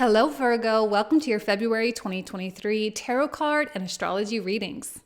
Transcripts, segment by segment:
Hello, Virgo. Welcome to your February 2023 Tarot card and Astrology readings.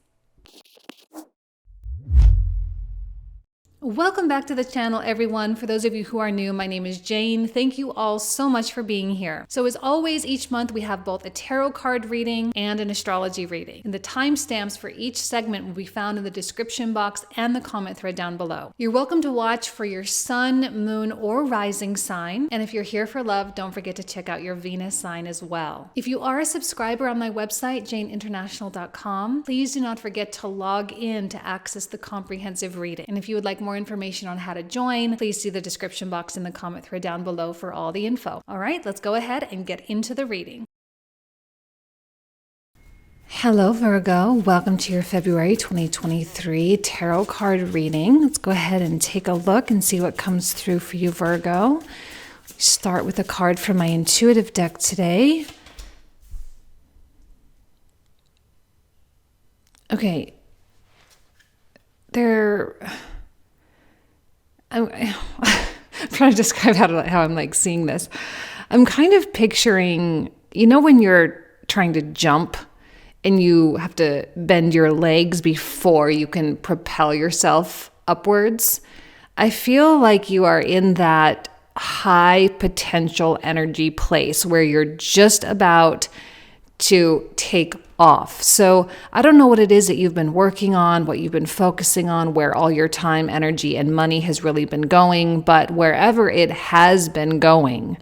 Welcome back to the channel, everyone. For those of you who are new, my name is Jane. Thank you all so much for being here. So as always, each month we have both a tarot card reading and an astrology reading. And the timestamps for each segment will be found in the description box and the comment thread down below. You're welcome to watch for your sun, moon, or rising sign. And if you're here for love, don't forget to check out your Venus sign as well. If you are a subscriber on my website, janeinternational.com, please do not forget to log in to access the comprehensive reading. And if you would like more information on how to join, please see the description box in the comment thread down below for all the info. All right, let's go ahead and get into the reading. Hello, Virgo. Welcome to your February 2023 tarot card reading. Let's go ahead and take a look and see what comes through for you, Virgo. Start with a card from my intuitive deck today. Okay. I'm trying to describe how I'm like seeing this. I'm kind of picturing, when you're trying to jump and you have to bend your legs before you can propel yourself upwards. I feel like you are in that high potential energy place where you're just about to take off. So I don't know what it is that you've been working on, what you've been focusing on, where all your time, energy, and money has really been going, but wherever it has been going,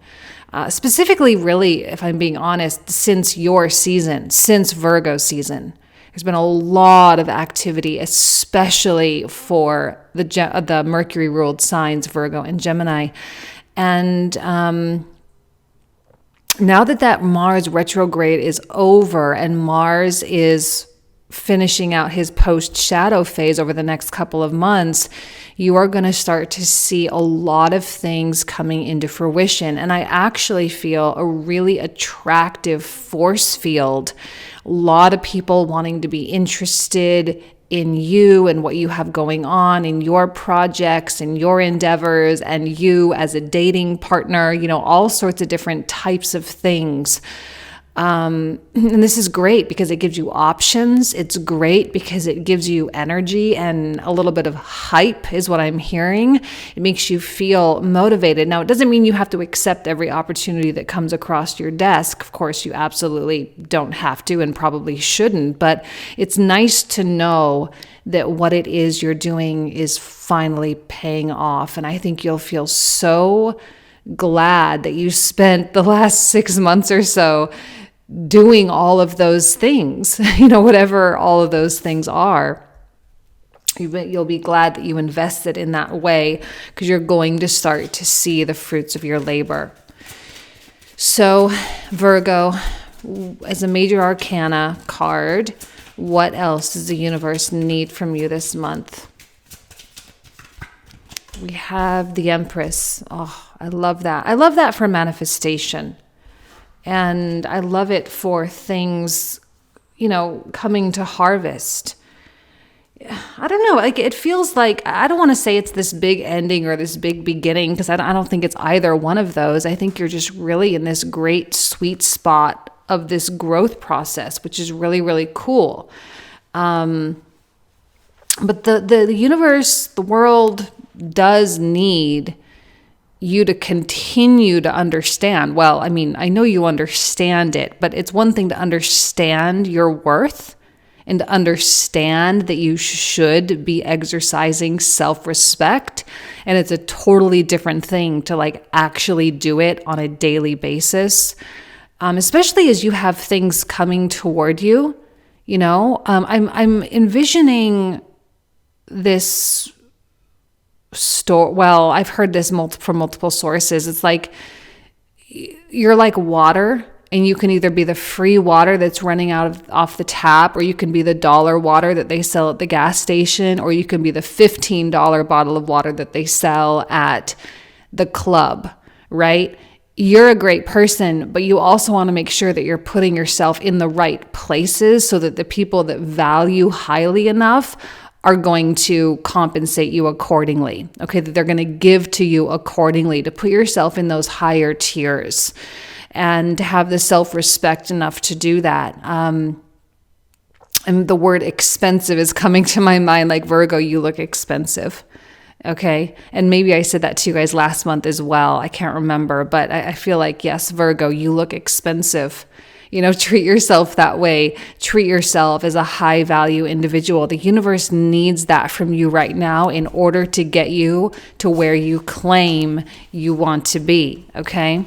specifically really, if I'm being honest, since your season, since Virgo season, there's been a lot of activity, especially for the Mercury ruled signs, Virgo and Gemini. And now that Mars retrograde is over and Mars is finishing out his post-shadow phase over the next couple of months, you are going to start to see a lot of things coming into fruition. And I actually feel a really attractive force field. A lot of people wanting to be interested in you and what you have going on in your projects and your endeavors and you as a dating partner, all sorts of different types of things. And this is great because it gives you options. It's great because it gives you energy and a little bit of hype is what I'm hearing. It makes you feel motivated. Now, it doesn't mean you have to accept every opportunity that comes across your desk. Of course, you absolutely don't have to and probably shouldn't, but it's nice to know that what it is you're doing is finally paying off. And I think you'll feel so glad that you spent the last 6 months or so doing all of those things, whatever all of those things are. You'll be glad that you invested in that way because you're going to start to see the fruits of your labor. So, Virgo, as a major arcana card, what else does the universe need from you this month? We have the Empress. Oh, I love that. I love that for manifestation. And I love it for things, coming to harvest. I don't know. It feels like, I don't want to say it's this big ending or this big beginning because I don't think it's either one of those. I think you're just really in this great sweet spot of this growth process, which is really, really cool. But the universe, the world does need you to continue to understand. Well, I know you understand it, but it's one thing to understand your worth and to understand that you should be exercising self-respect. And it's a totally different thing to actually do it on a daily basis, especially as you have things coming toward you. I'm envisioning this store. Well, I've heard this from multiple sources. It's like you're like water, and you can either be the free water that's running off the tap, or you can be the dollar water that they sell at the gas station, or you can be the $15 bottle of water that they sell at the club, right? You're a great person, but you also want to make sure that you're putting yourself in the right places so that the people that value highly enough are going to compensate you accordingly. Okay, that they're going to give to you accordingly, to put yourself in those higher tiers. and have the self-respect enough to do that. And the word expensive is coming to my mind, like, Virgo, you look expensive. Okay. And maybe I said that to you guys last month as well. I can't remember, but I feel like, yes, Virgo, you look expensive. Treat yourself that way. Treat yourself as a high value individual. The universe needs that from you right now in order to get you to where you claim you want to be. Okay.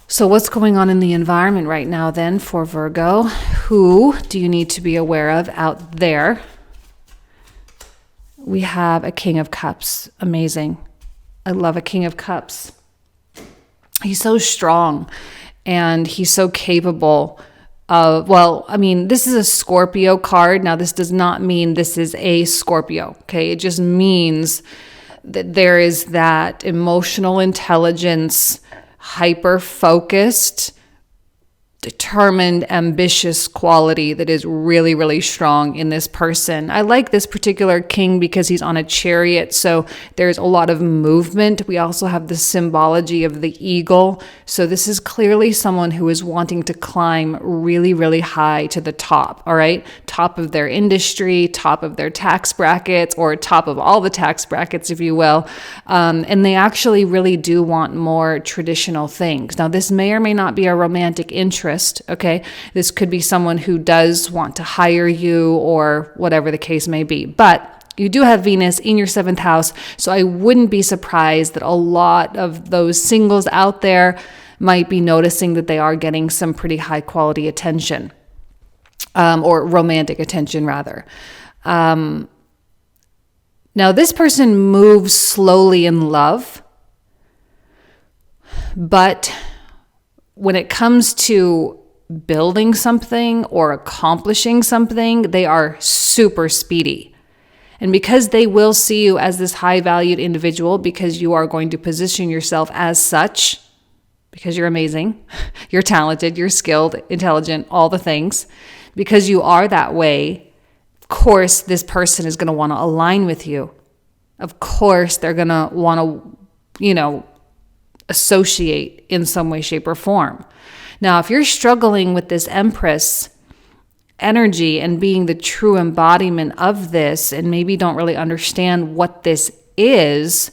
So what's going on in the environment right now then for Virgo? Who do you need to be aware of out there? We have a King of Cups. Amazing. I love a King of Cups. He's so strong and he's so capable of, this is a Scorpio card. Now, this does not mean this is a Scorpio, okay? It just means that there is that emotional intelligence, hyper-focused, determined, ambitious quality that is really, really strong in this person. I like this particular king because he's on a chariot, so there's a lot of movement. We also have the symbology of the eagle. So this is clearly someone who is wanting to climb really, really high to the top, all right? Top of their industry, top of their tax brackets, or top of all the tax brackets, if you will. And they actually really do want more traditional things. Now, this may or may not be a romantic interest. Okay, this could be someone who does want to hire you or whatever the case may be. But you do have Venus in your 7th house, so I wouldn't be surprised that a lot of those singles out there might be noticing that they are getting some pretty high quality attention, or romantic attention rather. Now, this person moves slowly in love, but when it comes to building something or accomplishing something, they are super speedy. And because they will see you as this high valued individual, because you are going to position yourself as such, because you're amazing, you're talented, you're skilled, intelligent, all the things, because you are that way, of course, this person is going to want to align with you. Of course, they're going to want to, associate in some way, shape, or form. Now, if you're struggling with this Empress energy and being the true embodiment of this, and maybe don't really understand what this is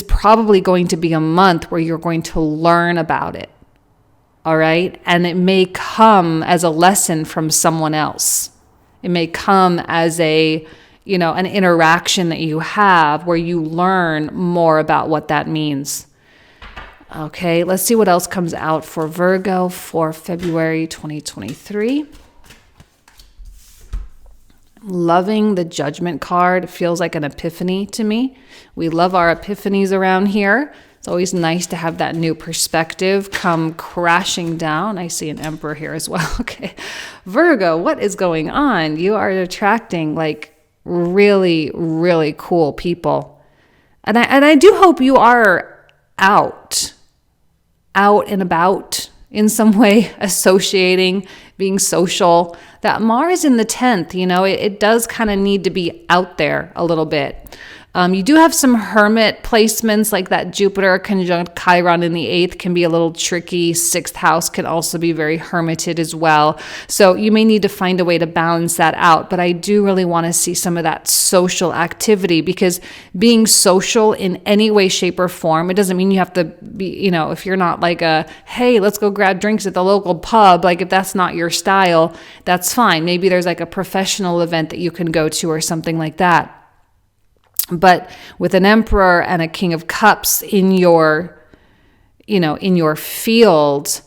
probably going to be a month where you're going to learn about it. All right. And it may come as a lesson from someone else. It may come as an interaction that you have where you learn more about what that means. Okay, let's see what else comes out for Virgo for February 2023. Loving the Judgment card. It feels like an epiphany to me. We love our epiphanies around here. It's always nice to have that new perspective come crashing down. I see an Emperor here as well. Okay, Virgo, what is going on? You are attracting like really, really cool people. And I do hope you are out and about in some way, associating, being social. That Mars in the 10th, it does kind of need to be out there a little bit. You do have some hermit placements, like that Jupiter conjunct Chiron in the 8th can be a little tricky. 6th house can also be very hermited as well. So you may need to find a way to balance that out. But I do really want to see some of that social activity, because being social in any way, shape, or form, it doesn't mean you have to be, if you're not like hey, let's go grab drinks at the local pub, like if that's not your style, that's fine. Maybe there's like a professional event that you can go to or something like that. But with an Emperor and a King of Cups in your, in your field,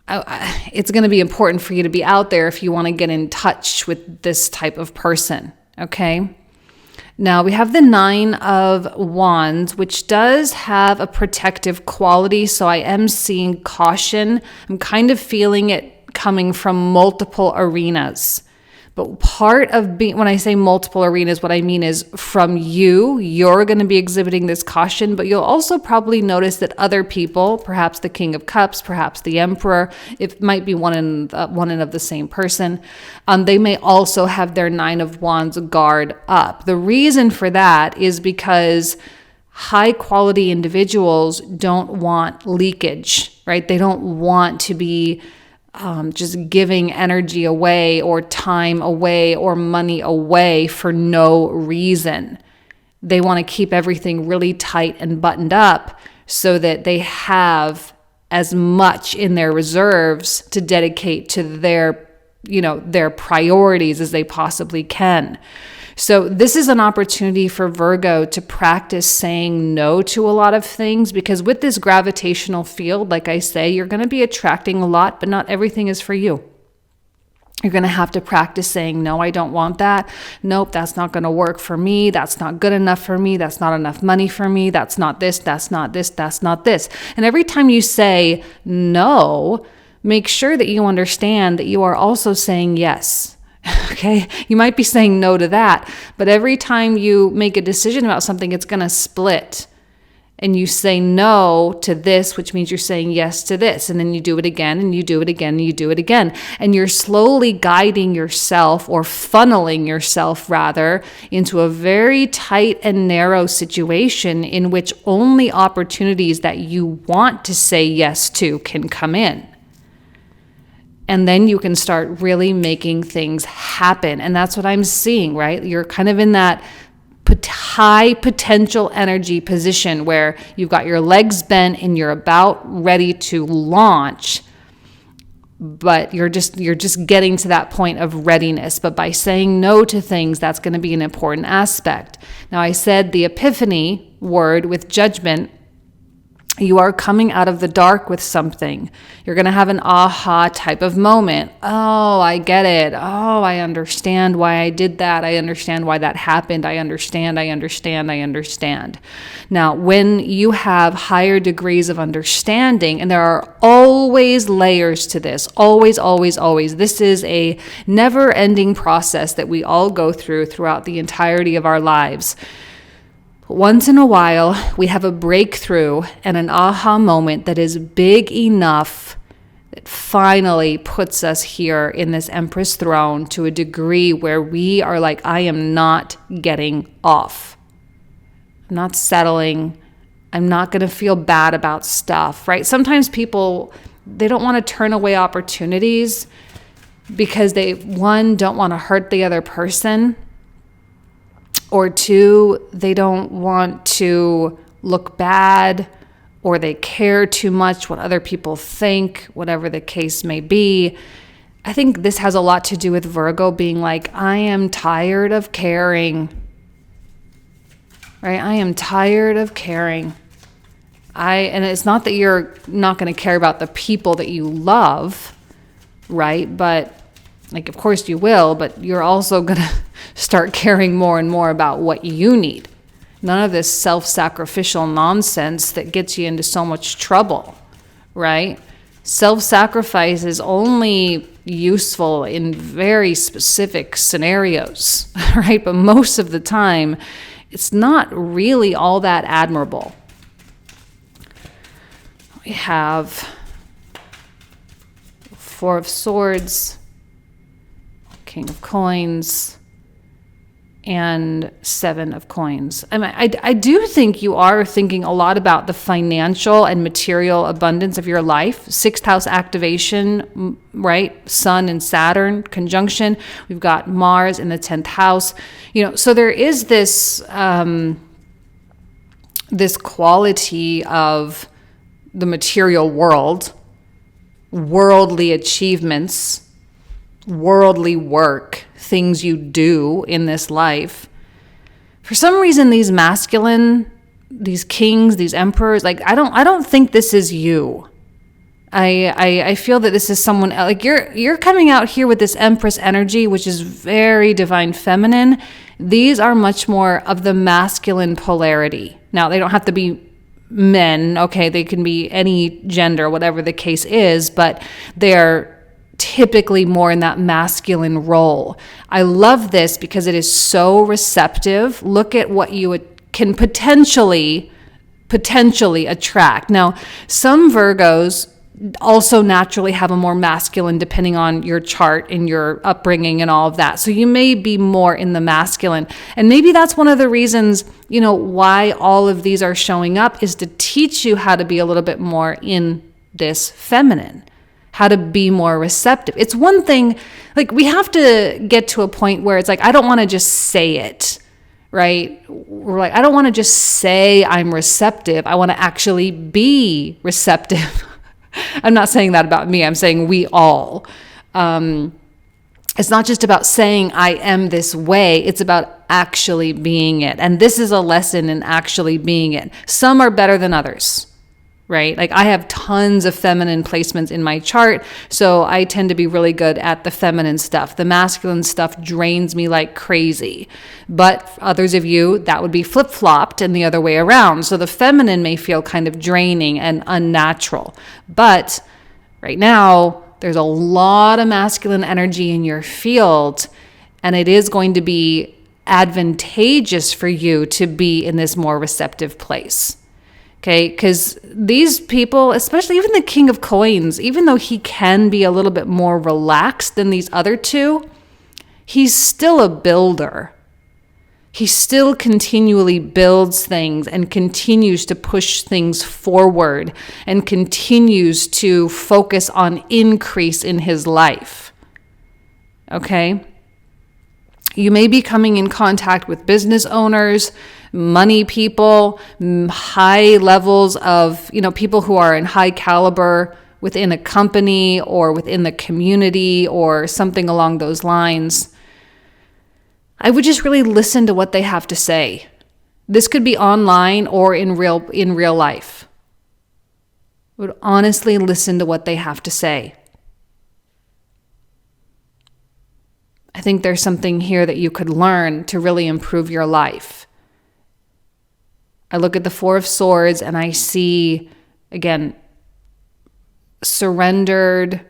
it's going to be important for you to be out there if you want to get in touch with this type of person. Okay. Now we have the 9 of Wands, which does have a protective quality. So I am seeing caution. I'm kind of feeling it coming from multiple arenas. But part of when I say multiple arenas, what I mean is from you're going to be exhibiting this caution, but you'll also probably notice that other people, perhaps the King of Cups, perhaps the Emperor, it might be one and of the same person, they may also have their 9 of Wands guard up. The reason for that is because high quality individuals don't want leakage, right? They don't want to be just giving energy away or time away or money away for no reason. They want to keep everything really tight and buttoned up so that they have as much in their reserves to dedicate to their priorities as they possibly can. So this is an opportunity for Virgo to practice saying no to a lot of things, because with this gravitational field, like I say, you're going to be attracting a lot, but not everything is for you. You're going to have to practice saying, no, I don't want that. Nope, that's not going to work for me. That's not good enough for me. That's not enough money for me. That's not this. That's not this. That's not this. And every time you say no, make sure that you understand that you are also saying yes. Okay, you might be saying no to that, but every time you make a decision about something, it's going to split. And you say no to this, which means you're saying yes to this. And then you do it again, and you do it again, and you do it again. And you're slowly guiding yourself, or funneling yourself rather, into a very tight and narrow situation in which only opportunities that you want to say yes to can come in. And then you can start really making things happen. And that's what I'm seeing, right? You're kind of in that high potential energy position where you've got your legs bent and you're about ready to launch, but you're just getting to that point of readiness. But by saying no to things, that's going to be an important aspect. Now, I said the epiphany word with judgment. You are coming out of the dark with something. You're going to have an aha type of moment. Oh, I get it. Oh, I understand why I did that. I understand why that happened. I understand. Now, when you have higher degrees of understanding, and there are always layers to this, always. This is a never-ending process that we all go throughout the entirety of our lives. Once in a while, we have a breakthrough and an aha moment that is big enough that finally puts us here in this Empress throne to a degree where we are like, I am not getting off. I'm not settling. I'm not going to feel bad about stuff, right? Sometimes people, they don't want to turn away opportunities because they, one, don't want to hurt the other person, or two, they don't want to look bad, or they care too much what other people think, whatever the case may be. I think this has a lot to do with Virgo being like, I am tired of caring. Right? I am tired of caring. And it's not that you're not going to care about the people that you love, right? But like, of course you will, but you're also going to start caring more and more about what you need. None of this self-sacrificial nonsense that gets you into so much trouble, right? Self-sacrifice is only useful in very specific scenarios, right? But most of the time, it's not really all that admirable. We have Four of Swords, King of Coins, and Seven of Coins. I do think you are thinking a lot about the financial and material abundance of your life. Sixth house activation, right? Sun and Saturn conjunction. We've got Mars in the 10th house. So there is this this quality of the material world, worldly achievements, worldly work, things you do in this life. For some reason, these masculine, these kings, these emperors, like I don't think this is you. I feel that this is someone else. Like you're coming out here with this Empress energy, which is very divine feminine. These are much more of the masculine polarity. Now, they don't have to be men, okay? They can be any gender, whatever the case is, but they're typically more in that masculine role. I love this because it is so receptive. Look at what you can potentially attract. Now, some Virgos also naturally have a more masculine depending on your chart and your upbringing and all of that. So you may be more in the masculine. And maybe that's one of the reasons, why all of these are showing up, is to teach you how to be a little bit more in this feminine, how to be more receptive. It's one thing, like we have to get to a point where it's like, I don't want to just say it, right? We're like, I don't want to just say I'm receptive. I want to actually be receptive. I'm not saying that about me. I'm saying we all. It's not just about saying I am this way. It's about actually being it. And this is a lesson in actually being it. Some are better than others, right? Like I have tons of feminine placements in my chart, so I tend to be really good at the feminine stuff. The masculine stuff drains me like crazy. But for others of you, that would be flip-flopped and the other way around. So the feminine may feel kind of draining and unnatural. But right now, there's a lot of masculine energy in your field, and it is going to be advantageous for you to be in this more receptive place. Okay, because these people, especially even the King of Coins, even though he can be a little bit more relaxed than these other two, he's still a builder. He still continually builds things and continues to push things forward and continues to focus on increase in his life. Okay? You may be coming in contact with business owners, money people, high levels of, people who are in high caliber within a company or within the community or something along those lines. I would just really listen to what they have to say. This could be online or in real life. I would honestly listen to what they have to say. I think there's something here that you could learn to really improve your life. I look at the Four of Swords and I see, again, surrendered,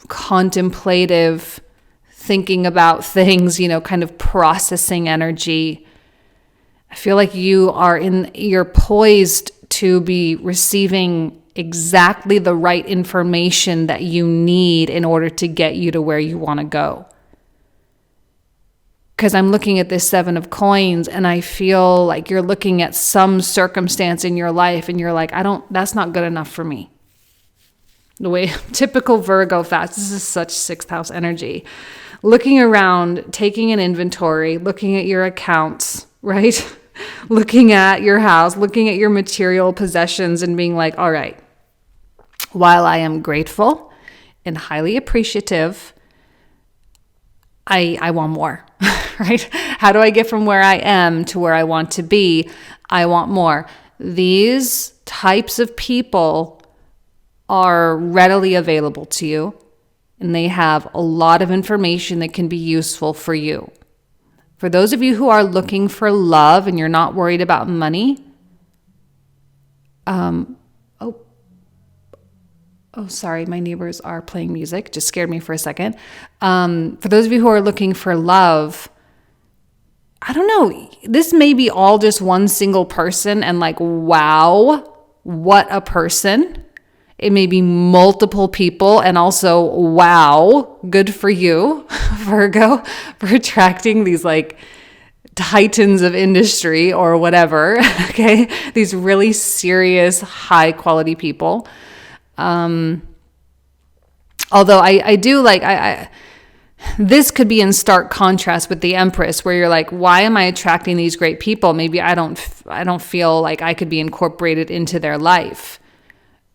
contemplative, thinking about things, kind of processing energy. I feel like you're poised to be receiving exactly the right information that you need in order to get you to where you want to go. Because I'm looking at this Seven of Coins and I feel like you're looking at some circumstance in your life and you're like, that's not good enough for me. The way typical Virgo fast, this is such sixth house energy. Looking around, taking an inventory, looking at your accounts, right? Looking at your house, looking at your material possessions and being like, all right, while I am grateful and highly appreciative, I want more, right? How do I get from where I am to where I want to be? I want more. These types of people are readily available to you, and they have a lot of information that can be useful for you. For those of you who are looking for love and you're not worried about money, sorry, my neighbors are playing music. Just scared me for a second. For those of you who are looking for love, I don't know, this may be all just one single person and like, wow, what a person. It may be multiple people and also, wow, good for you, Virgo, for attracting these like titans of industry or whatever, okay? These really serious, high quality people. Although I do like, this could be in stark contrast with the Empress, where you're like, why am I attracting these great people? Maybe I don't feel like I could be incorporated into their life.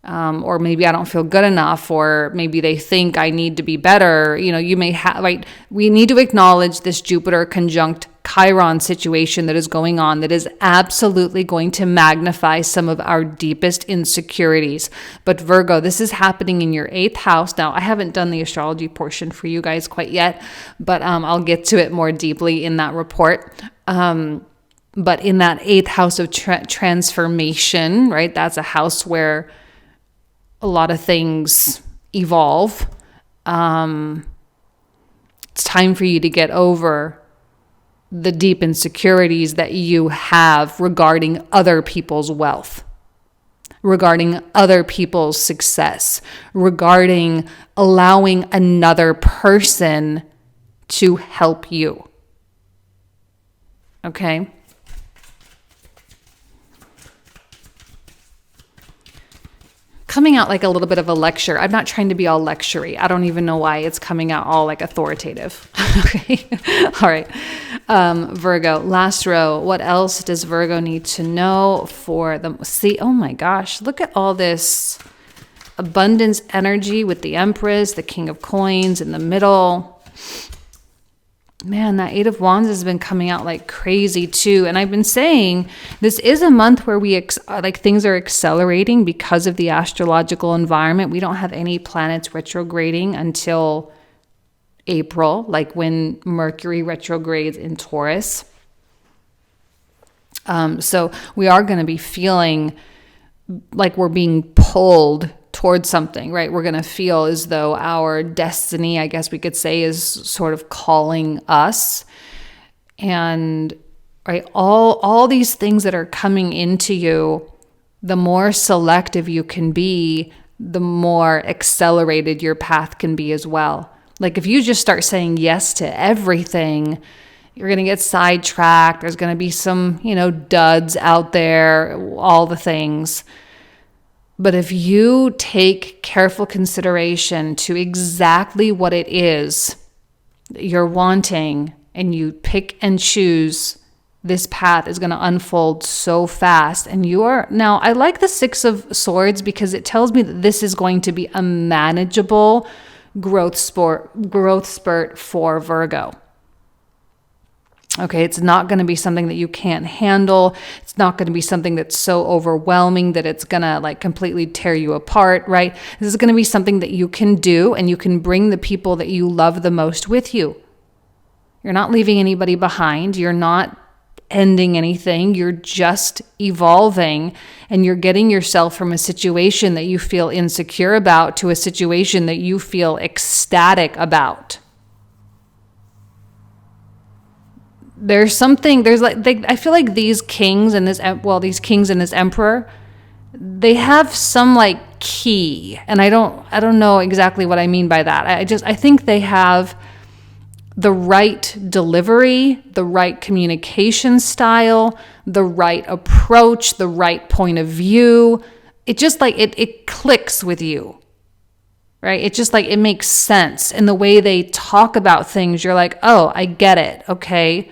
Or maybe I don't feel good enough, or maybe they think I need to be better. You may have, right? We need to acknowledge this Jupiter conjunct Chiron situation that is going on, that is absolutely going to magnify some of our deepest insecurities. But Virgo, this is happening in your 8th house. Now, I haven't done the astrology portion for you guys quite yet, but I'll get to it more deeply in that report. But in that 8th house of transformation, right? That's a house where a lot of things evolve. It's time for you to get over the deep insecurities that you have regarding other people's wealth. regarding other people's success, regarding allowing another person to help you. Okay? Coming out like a little bit of a lecture. I'm not trying to be all lectury. I don't even know why it's coming out all like authoritative. Okay. All right. Virgo, last row. What else does Virgo need to know for them? See, oh my gosh, look at all this abundance energy with the Empress, the King of Coins in the middle. Man, that Eight of Wands has been coming out like crazy too. And I've been saying this is a month where things are accelerating because of the astrological environment. We don't have any planets retrograding until April, like when Mercury retrogrades in Taurus. So we are going to be feeling like we're being pulled towards something, right? We're going to feel as though our destiny, I guess we could say, is sort of calling us. And right, all these things that are coming into you, the more selective you can be, the more accelerated your path can be as well. Like if you just start saying yes to everything, you're going to get sidetracked. There's going to be some, duds out there, all the things. But if you take careful consideration to exactly what it is that you're wanting and you pick and choose, this path is going to unfold so fast. And now I like the Six of Swords because it tells me that this is going to be a manageable growth spurt for Virgo. Okay, it's not going to be something that you can't handle. It's not going to be something that's so overwhelming that it's going to like completely tear you apart, right? This is going to be something that you can do, and you can bring the people that you love the most with you. You're not leaving anybody behind. You're not ending anything. You're just evolving, and you're getting yourself from a situation that you feel insecure about to a situation that you feel ecstatic about. I feel like these kings and this emperor, they have some like key, and I don't know exactly what I mean by that. I think they have the right delivery, the right communication style, the right approach, the right point of view. It just like it clicks with you. Right? It's just like it makes sense in the way they talk about things. You're like, "Oh, I get it." Okay?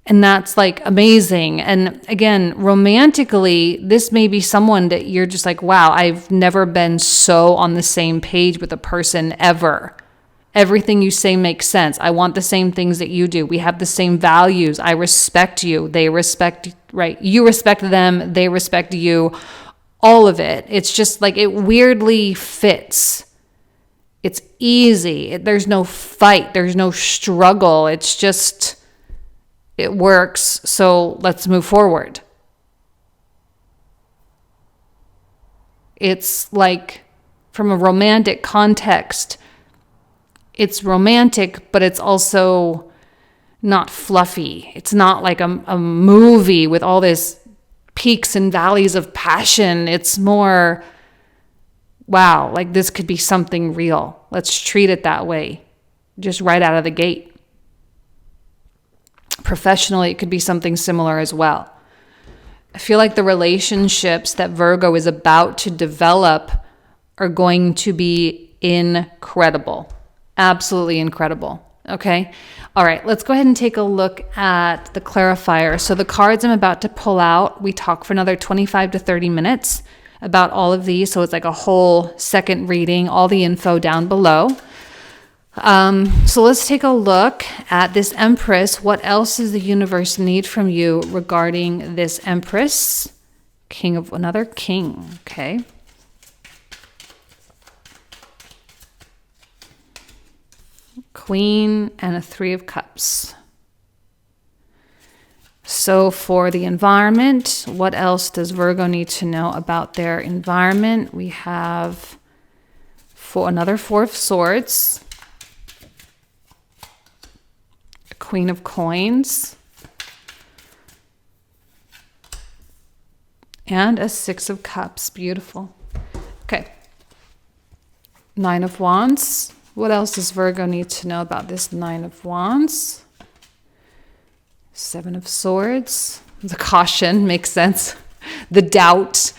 And that's like amazing. And again, romantically, this may be someone that you're just like, wow, I've never been so on the same page with a person ever. Everything you say makes sense. I want the same things that you do. We have the same values. I respect you. They respect, right? You respect them. They respect you. All of it. It's just like it weirdly fits. It's easy. There's no fight. There's no struggle. It's just... it works, so let's move forward. It's like, from a romantic context, it's romantic, but it's also not fluffy. It's not like a movie with all this peaks and valleys of passion. It's more, wow, like this could be something real. Let's treat it that way, just right out of the gate. Professionally, it could be something similar as well. I feel like the relationships that Virgo is about to develop are going to be incredible. Absolutely incredible. Okay? All right, let's go ahead and take a look at the clarifier. So the cards I'm about to pull out, we talk for another 25 to 30 minutes about all of these. So it's like a whole second reading, all the info down below. So let's take a look at this Empress. What else does the universe need from you regarding this Empress? Another king, okay? Queen and a Three of Cups. So for the environment, what else does Virgo need to know about their environment? We have another Four of Swords. Queen of Coins, And a 6 of Cups. Beautiful. Okay. 9 of Wands. What else does Virgo need to know about this 9 of Wands? 7 of Swords. The caution makes sense. The doubt.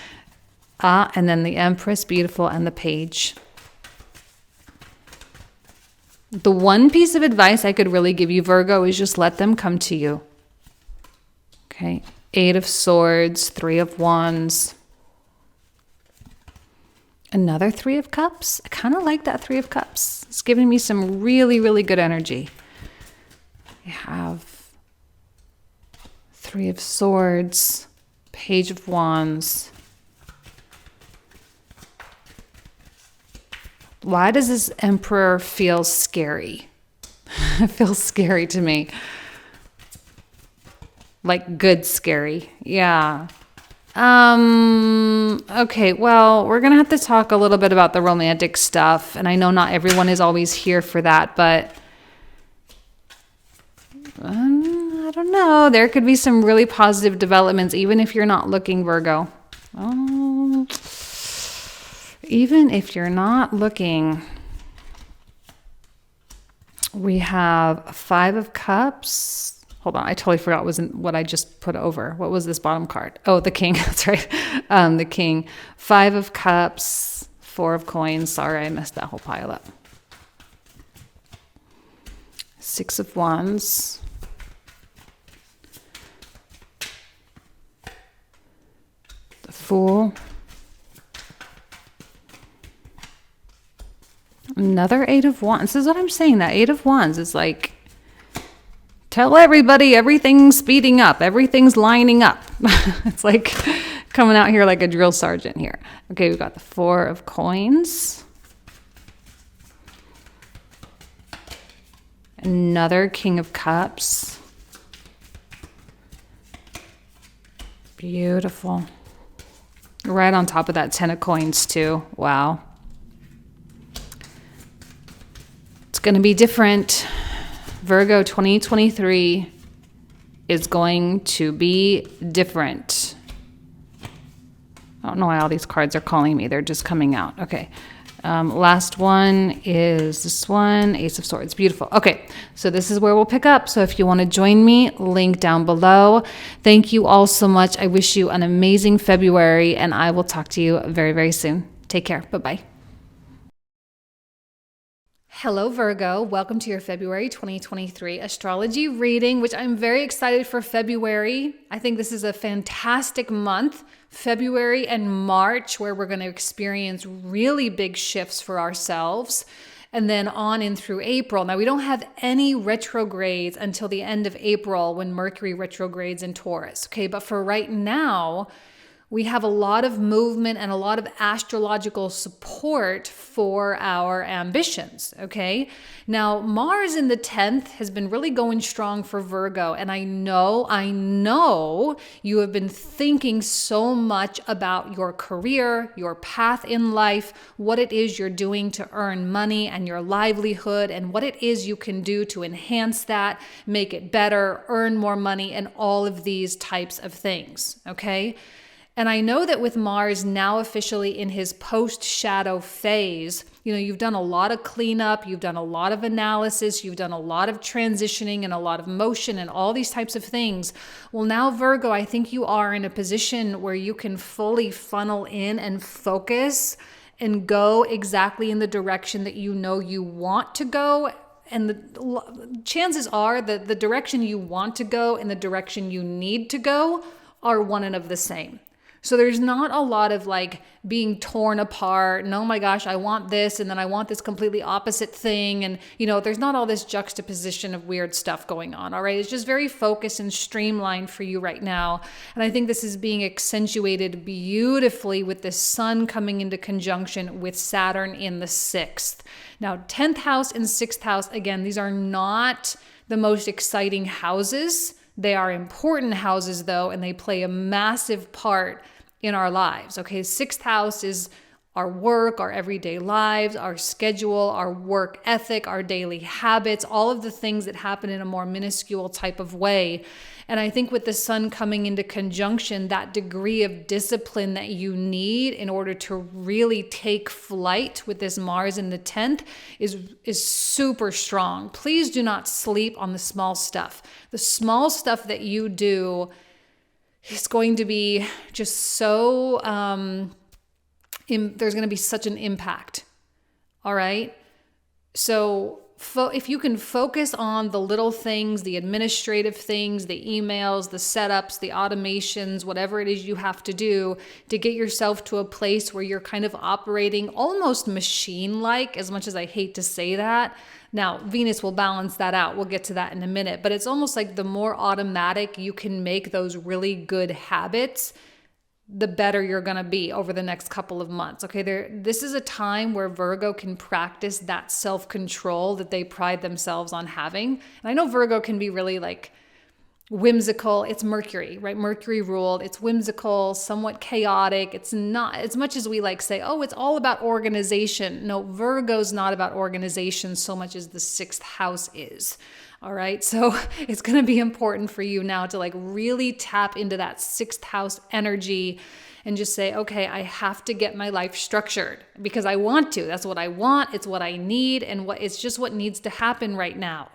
And then the Empress. Beautiful. And the Page. The one piece of advice I could really give you, Virgo, is just let them come to you. Okay. 8 of Swords, 3 of Wands. Another 3 of Cups. I kind of like that 3 of Cups. It's giving me some really, really good energy. I have 3 of Swords, Page of Wands. Why does this Emperor feel scary? It feels scary to me. Like good scary. Yeah. Okay, well, we're going to have to talk a little bit about the romantic stuff. And I know not everyone is always here for that, but I don't know. There could be some really positive developments, even if you're not looking, Virgo. Even if you're not looking. We have 5 of Cups. Hold on, I totally forgot what I just put over. What was this bottom card? Oh, the King. That's right. The King. 5 of Cups. 4 of Coins. Sorry, I messed that whole pile up. 6 of Wands. The Fool. Another 8 of Wands. This is what I'm saying. That 8 of Wands is like, tell everybody everything's speeding up. Everything's lining up. It's like coming out here like a drill sergeant here. Okay, we've got the 4 of Coins. Another King of Cups. Beautiful. Right on top of that 10 of Coins too. Wow. Going to be different. Virgo 2023 is going to be different. I don't know why all these cards are calling me. They're just coming out. Okay. Last one is this one, Ace of Swords. Beautiful. Okay. So this is where we'll pick up. So if you want to join me, link down below. Thank you all so much. I wish you an amazing February, and I will talk to you very, very soon. Take care. Bye-bye. Hello, Virgo. Welcome to your February 2023 astrology reading, which I'm very excited for February. I think this is a fantastic month, February and March, where we're going to experience really big shifts for ourselves. And then on in through April. Now, we don't have any retrogrades until the end of April when Mercury retrogrades in Taurus. Okay, but for right now, we have a lot of movement and a lot of astrological support for our ambitions, okay? Now, Mars in the 10th has been really going strong for Virgo, and I know you have been thinking so much about your career, your path in life, what it is you're doing to earn money and your livelihood, and what it is you can do to enhance that, make it better, earn more money, and all of these types of things, okay? And I know that with Mars now officially in his post-shadow phase, you've done a lot of cleanup, you've done a lot of analysis, you've done a lot of transitioning and a lot of motion and all these types of things. Well, now, Virgo, I think you are in a position where you can fully funnel in and focus and go exactly in the direction that you know you want to go. And the chances are that the direction you want to go and the direction you need to go are one and of the same. So there's not a lot of like being torn apart and, oh my gosh, I want this and then I want this completely opposite thing. And, there's not all this juxtaposition of weird stuff going on. All right. It's just very focused and streamlined for you right now. And I think this is being accentuated beautifully with the sun coming into conjunction with Saturn in the 6th. Now, 10th house and 6th house, again, these are not the most exciting houses. They are important houses, though, and they play a massive part in our lives. Okay, 6th house is our work, our everyday lives, our schedule, our work ethic, our daily habits, all of the things that happen in a more minuscule type of way. And I think with the sun coming into conjunction, that degree of discipline that you need in order to really take flight with this Mars in the 10th is super strong. Please do not sleep on the small stuff. The small stuff that you do is going to be just so, there's going to be such an impact. All right. So if you can focus on the little things, the administrative things, the emails, the setups, the automations, whatever it is you have to do to get yourself to a place where you're kind of operating almost machine-like, as much as I hate to say that. Now, Venus will balance that out. We'll get to that in a minute. But it's almost like the more automatic you can make those really good habits, the better you're going to be over the next couple of months. Okay, this is a time where Virgo can practice that self-control that they pride themselves on having. And I know Virgo can be really like whimsical. It's Mercury, right? Mercury ruled. It's whimsical, somewhat chaotic. It's not as much as we like say, oh, it's all about organization. No, Virgo's not about organization so much as the 6th house is. All right. So it's going to be important for you now to like really tap into that 6th house energy and just say, okay, I have to get my life structured because I want to. That's what I want. It's what I need. And it's just what needs to happen right now.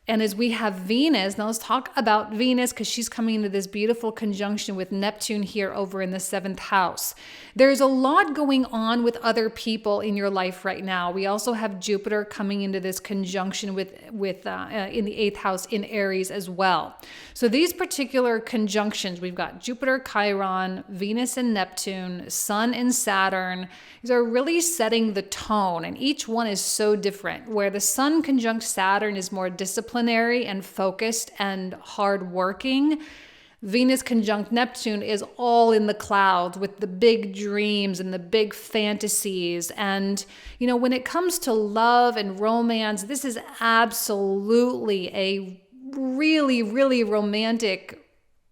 And as we have Venus, now let's talk about Venus because she's coming into this beautiful conjunction with Neptune here over in the 7th house. There's a lot going on with other people in your life right now. We also have Jupiter coming into this conjunction with in the 8th house in Aries as well. So these particular conjunctions, we've got Jupiter, Chiron, Venus and Neptune, Sun and Saturn. These are really setting the tone, and each one is so different. Where the Sun conjunct Saturn is more disciplinary and focused and hardworking, Venus conjunct Neptune is all in the clouds with the big dreams and the big fantasies. And, you know, when it comes to love and romance, this is absolutely a really, really romantic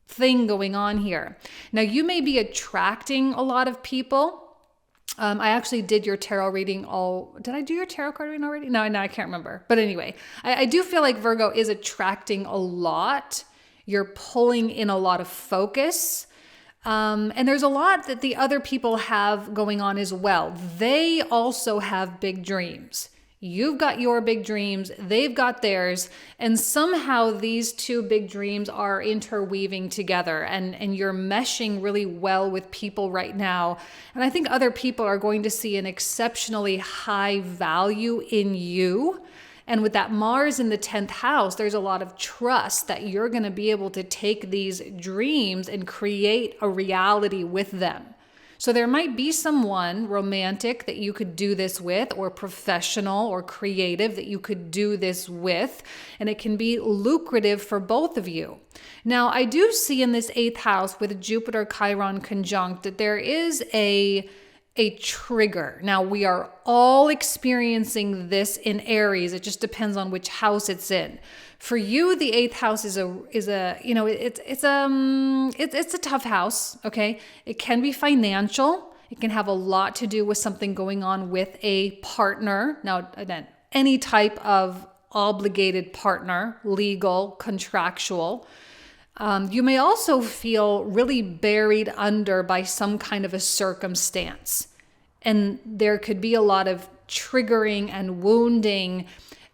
thing going on here. Now, you may be attracting a lot of people. I actually did your tarot reading did I do your tarot card reading already? No, I can't remember. But anyway, I do feel like Virgo is attracting a lot. You're pulling in a lot of focus. And there's a lot that the other people have going on as well. They also have big dreams. You've got your big dreams, they've got theirs, and somehow these two big dreams are interweaving together and you're meshing really well with people right now. And I think other people are going to see an exceptionally high value in you. And with that Mars in the 10th house, there's a lot of trust that you're going to be able to take these dreams and create a reality with them. So there might be someone romantic that you could do this with, or professional or creative that you could do this with, and it can be lucrative for both of you. Now, I do see in this 8th house with Jupiter Chiron conjunct that there is a trigger. Now, we are all experiencing this in Aries. It just depends on which house it's in. For you, the 8th house is a tough house, okay? It can be financial. It can have a lot to do with something going on with a partner. Now, again, any type of obligated partner, legal, contractual. You may also feel really buried under by some kind of a circumstance. And there could be a lot of triggering and wounding.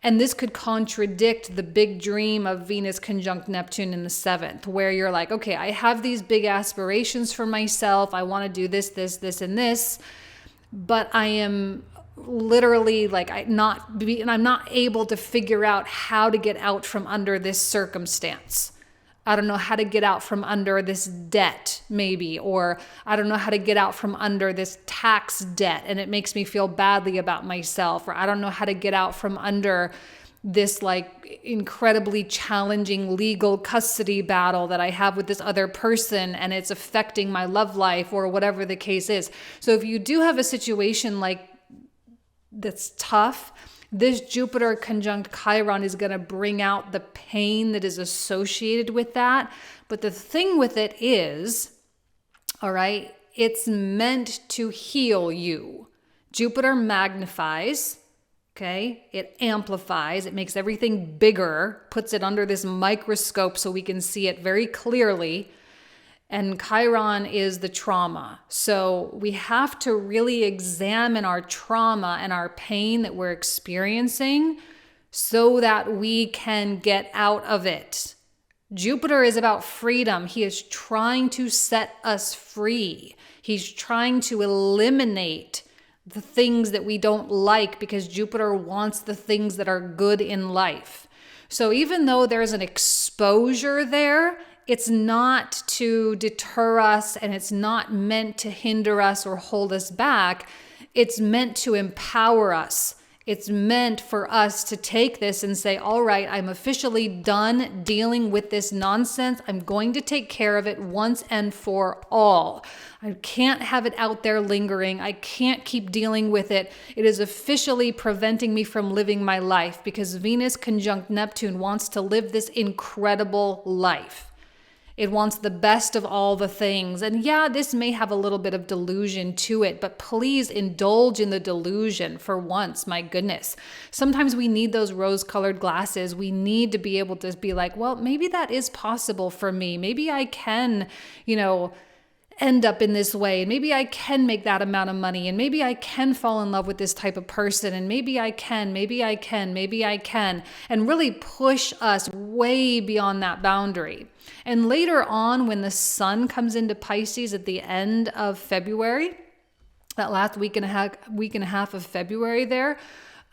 And this could contradict the big dream of Venus conjunct Neptune in the 7th, where you're like, okay, I have these big aspirations for myself. I want to do this, this, this, and this. But I am literally like, I'm not able to figure out how to get out from under this circumstance. I don't know how to get out from under this debt, maybe, or I don't know how to get out from under this tax debt and it makes me feel badly about myself, or I don't know how to get out from under this like incredibly challenging legal custody battle that I have with this other person and it's affecting my love life, or whatever the case is. So if you do have a situation like that's tough, this Jupiter conjunct Chiron is going to bring out the pain that is associated with that. But the thing with it is, all right, it's meant to heal you. Jupiter magnifies, okay? It amplifies, it makes everything bigger, puts it under this microscope so we can see it very clearly. And Chiron is the trauma. So we have to really examine our trauma and our pain that we're experiencing so that we can get out of it. Jupiter is about freedom. He is trying to set us free. He's trying to eliminate the things that we don't like because Jupiter wants the things that are good in life. So even though there's an exposure there, it's not to deter us and it's not meant to hinder us or hold us back. It's meant to empower us. It's meant for us to take this and say, all right, I'm officially done dealing with this nonsense. I'm going to take care of it once and for all. I can't have it out there lingering. I can't keep dealing with it. It is officially preventing me from living my life because Venus conjunct Neptune wants to live this incredible life. It wants the best of all the things. And yeah, this may have a little bit of delusion to it, but please indulge in the delusion for once. My goodness. Sometimes we need those rose-colored glasses. We need to be able to be like, well, maybe that is possible for me. Maybe I can, end up in this way. Maybe I can make that amount of money. And maybe I can fall in love with this type of person. And maybe I can, and really push us way beyond that boundary. And later on, when the sun comes into Pisces at the end of February, that last week and a half of February there,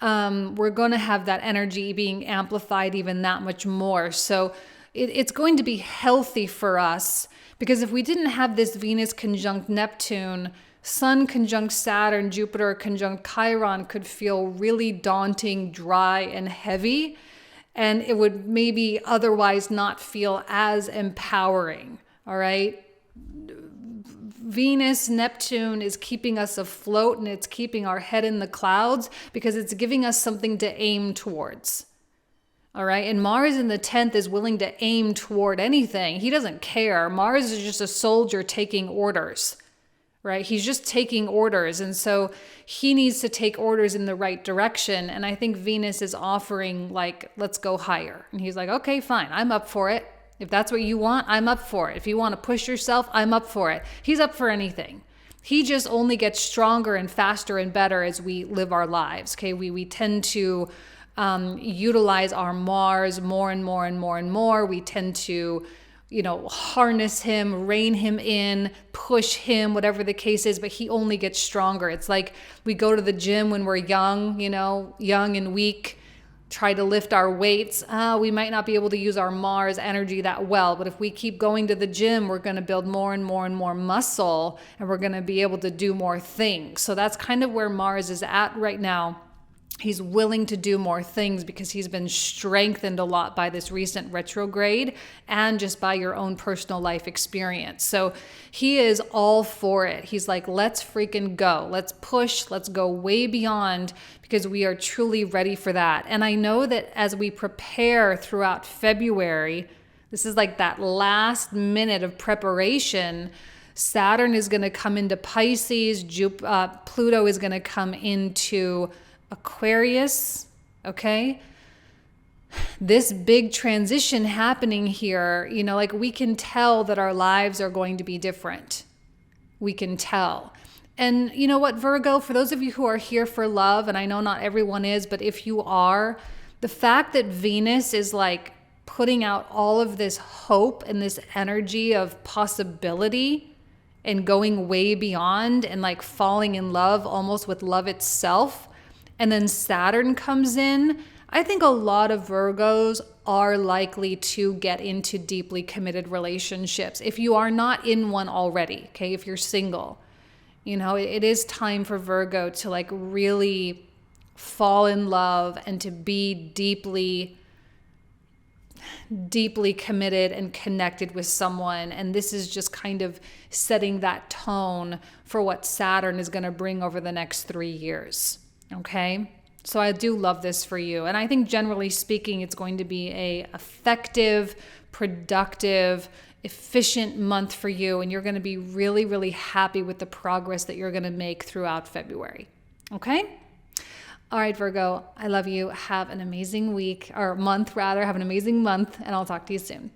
we're going to have that energy being amplified even that much more. So it's going to be healthy for us because if we didn't have this Venus conjunct Neptune, Sun conjunct Saturn, Jupiter conjunct Chiron could feel really daunting, dry, and heavy. And it would maybe otherwise not feel as empowering, all right? Venus, Neptune is keeping us afloat and it's keeping our head in the clouds because it's giving us something to aim towards, all right? And Mars in the 10th is willing to aim toward anything. He doesn't care. Mars is just a soldier taking orders, right? He's just taking orders. And so he needs to take orders in the right direction. And I think Venus is offering let's go higher. And he's like, okay, fine. I'm up for it. If that's what you want, I'm up for it. If you want to push yourself, I'm up for it. He's up for anything. He just only gets stronger and faster and better as we live our lives. Okay. We tend to utilize our Mars more and more and more and more. We tend to harness him, rein him in, push him, whatever the case is, but he only gets stronger. It's like we go to the gym when we're young, young and weak, try to lift our weights. We might not be able to use our Mars energy that well, but if we keep going to the gym, we're going to build more and more and more muscle, and we're going to be able to do more things. So that's kind of where Mars is at right now. He's willing to do more things because he's been strengthened a lot by this recent retrograde and just by your own personal life experience. So he is all for it. He's like, let's freaking go. Let's push. Let's go way beyond because we are truly ready for that. And I know that as we prepare throughout February, this is like that last minute of preparation. Saturn is going to come into Pisces. Pluto is going to come into Aquarius, okay? This big transition happening here, we can tell that our lives are going to be different. We can tell. And you know what, Virgo, for those of you who are here for love, and I know not everyone is, but if you are, the fact that Venus is putting out all of this hope and this energy of possibility and going way beyond and falling in love almost with love itself, and then Saturn comes in, I think a lot of Virgos are likely to get into deeply committed relationships. If you are not in one already, okay, if you're single, it is time for Virgo to really fall in love and to be deeply, deeply committed and connected with someone. And this is just kind of setting that tone for what Saturn is going to bring over the next 3 years. Okay, so I do love this for you. And I think generally speaking, it's going to be a effective, productive, efficient month for you, and you're going to be really, really happy with the progress that you're going to make throughout February. Okay? All right, Virgo, I love you. Have an amazing week, or month rather. Have an amazing month, and I'll talk to you soon.